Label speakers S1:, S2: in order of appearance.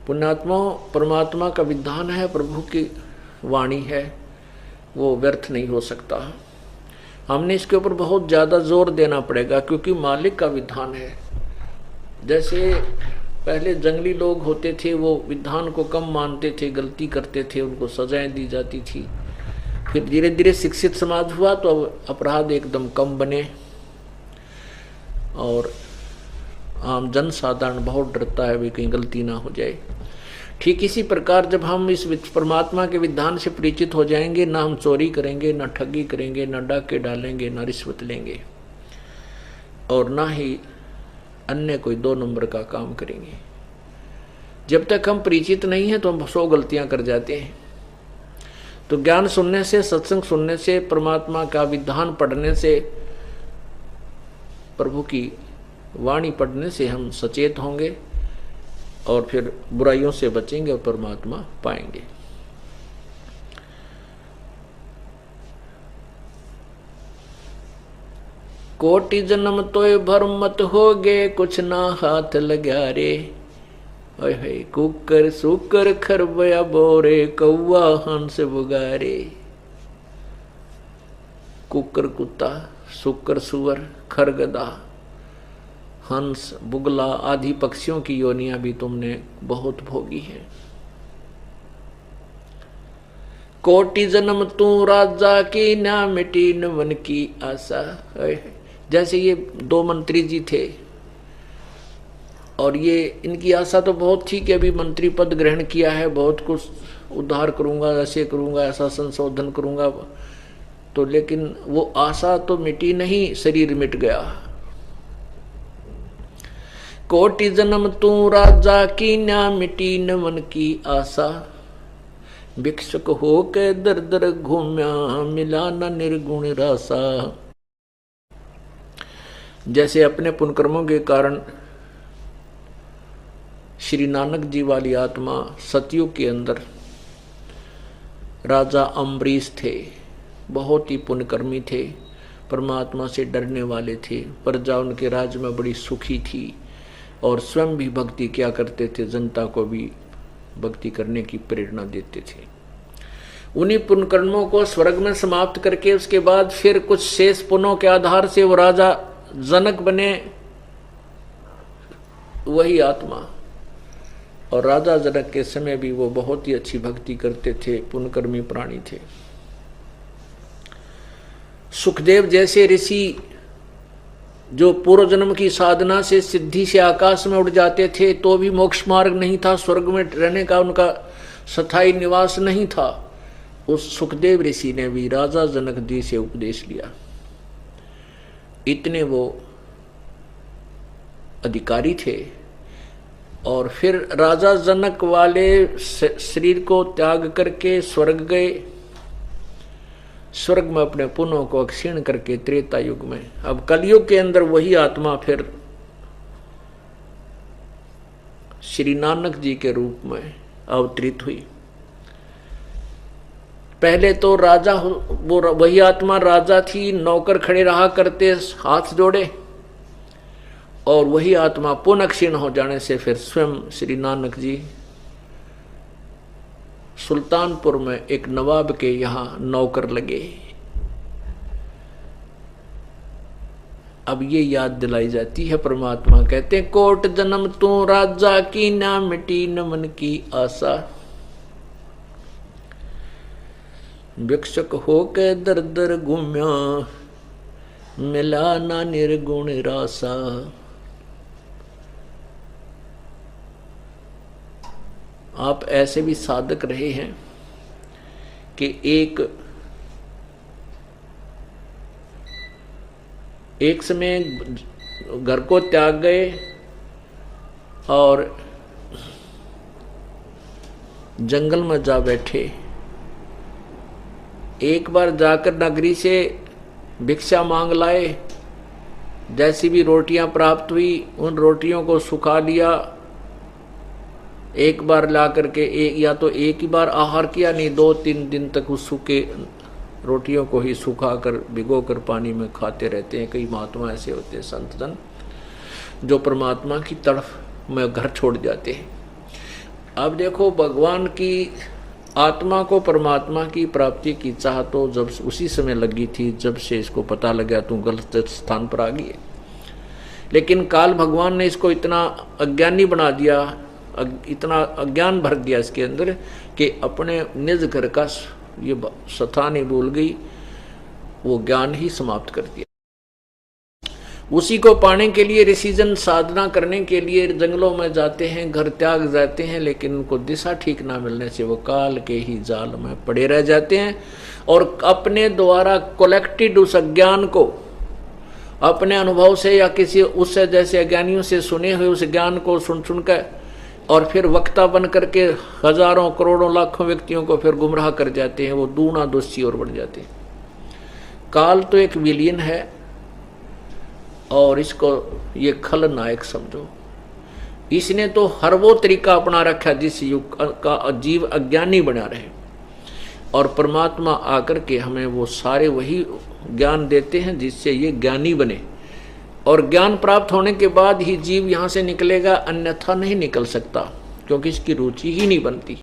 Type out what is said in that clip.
S1: पुण्यात्मा परमात्मा का विधान है, प्रभु की वाणी है, वो व्यर्थ नहीं हो सकता। हमने इसके ऊपर बहुत ज़्यादा जोर देना पड़ेगा, क्योंकि मालिक का विधान है। जैसे पहले जंगली लोग होते थे, वो विधान को कम मानते थे, गलती करते थे, उनको सजाएं दी जाती थी। फिर धीरे धीरे शिक्षित समाज हुआ तो अब अपराध एकदम कम बने और आम जन साधारण बहुत डरता है भी कहीं गलती ना हो जाए। ठीक इसी प्रकार जब हम इस परमात्मा के विधान से परिचित हो जाएंगे, ना हम चोरी करेंगे, ना ठगी करेंगे, ना डाके डालेंगे, ना रिश्वत लेंगे और ना ही अन्य कोई 2 नंबर का काम करेंगे। जब तक हम परिचित नहीं हैं तो हम 100 गलतियां कर जाते हैं। तो ज्ञान सुनने से, सत्संग सुनने से, परमात्मा का विधान पढ़ने से, प्रभु की वाणी पढ़ने से हम सचेत होंगे और फिर बुराइयों से बचेंगे और परमात्मा पाएंगे। कोटि जन्म तोय भरम मत होगे, कुछ ना हाथ लग्या रे। ओए कुकर सुकर खरबया बोरे, कौआ हंस बुगारे। कुकर कुत्ता, सुकर सुअर, खरगदा, हंस, बुगला आदि पक्षियों की योनियां भी तुमने बहुत भोगी हैं। कोटि जन्म तू राजा की, ना मिटी न मन की आशा। जैसे ये 2 मंत्री जी थे और ये इनकी आशा तो बहुत थी कि अभी मंत्री पद ग्रहण किया है, बहुत कुछ उद्धार करूंगा, ऐसे करूंगा, ऐसा संशोधन करूंगा, तो लेकिन वो आशा तो मिटी नहीं, शरीर मिट गया। कोटि जन्म तू राजा की, ना मिटी न मन की आशा। भिक्षुक हो के दर दर घूम्या, मिला न निर्गुण रासा। जैसे अपने पुण्यकर्मों के कारण श्री नानक जी वाली आत्मा सतयुग के अंदर राजा अम्बरीश थे, बहुत ही पुण्यकर्मी थे, परमात्मा से डरने वाले थे, प्रजा उनके राज्य में बड़ी सुखी थी और स्वयं भी भक्ति किया करते थे, जनता को भी भक्ति करने की प्रेरणा देते थे। उन्हीं पुण्यकर्मों को स्वर्ग में समाप्त करके उसके बाद फिर कुछ शेष पुण्यों के आधार से वो राजा जनक बने, वही आत्मा। और राजा जनक के समय भी वो बहुत ही अच्छी भक्ति करते थे, पुण्यकर्मी प्राणी थे। सुखदेव जैसे ऋषि जो पूर्व जन्म की साधना से सिद्धि से आकाश में उड़ जाते थे तो भी मोक्ष मार्ग नहीं था, स्वर्ग में रहने का उनका स्थायी निवास नहीं था, उस सुखदेव ऋषि ने भी राजा जनक जी से उपदेश लिया। इतने वो अधिकारी थे। और फिर राजा जनक वाले शरीर को त्याग करके स्वर्ग गए, स्वर्ग में अपने पुण्यों को क्षीण करके त्रेता युग में, अब कलयुग के अंदर वही आत्मा फिर श्री नानक जी के रूप में अवतरित हुई। पहले तो राजा, वो वही आत्मा राजा थी, नौकर खड़े रहा करते हाथ जोड़े, और वही आत्मा पुनः क्षीण हो जाने से फिर स्वयं श्री नानक जी सुल्तानपुर में एक नवाब के यहाँ नौकर लगे। अब ये याद दिलाई जाती है, परमात्मा कहते हैं कोट जन्म तू राजा की, ना मिटी न मन की आशा। भिक्षुक होके दर दर घूम्या, मिला ना निर्गुण रासा। आप ऐसे भी साधक रहे हैं कि एक समय घर को त्याग गए और जंगल में जा बैठे। एक बार जाकर नगरी से भिक्षा मांग लाए, जैसी भी रोटियां प्राप्त हुई उन रोटियों को सुखा लिया। एक बार ला करके या तो एक ही बार आहार किया, नहीं 2-3 दिन तक उस सूखे रोटियों को ही सुखा कर भिगो कर पानी में खाते रहते हैं। कई महात्मा ऐसे होते हैं, संत जन, जो परमात्मा की तरफ में घर छोड़ जाते हैं। अब देखो, भगवान की आत्मा को परमात्मा की प्राप्ति की चाह तो जब उसी समय लगी थी जब से इसको पता लगा तू गलत स्थान पर आ गई है। लेकिन काल भगवान ने इसको इतना अज्ञानी बना दिया, इतना अज्ञान भर दिया इसके अंदर कि अपने निज घर का ये स्थान ही भूल गई, वो ज्ञान ही समाप्त कर दिया। उसी को पाने के लिए ऋषिजन साधना करने के लिए जंगलों में जाते हैं, घर त्याग जाते हैं, लेकिन उनको दिशा ठीक ना मिलने से वो काल के ही जाल में पड़े रह जाते हैं और अपने द्वारा कलेक्टेड उस अज्ञान को अपने अनुभव से या किसी उससे जैसे अज्ञानियों से सुने हुए उस ज्ञान को सुन सुनकर और फिर वक्ता बन करके हजारों करोड़ों लाखों व्यक्तियों को फिर गुमराह कर जाते हैं। वो दूना दोषी और बढ़ जाते हैं। काल तो एक विलीन है और इसको ये खलनायक समझो। इसने तो हर वो तरीका अपना रखा जिस युग का जीव अज्ञानी बना रहे, और परमात्मा आकर के हमें वो सारे वही ज्ञान देते हैं जिससे ये ज्ञानी बने। और ज्ञान प्राप्त होने के बाद ही जीव यहाँ से निकलेगा, अन्यथा नहीं निकल सकता, क्योंकि इसकी रुचि ही नहीं बनती।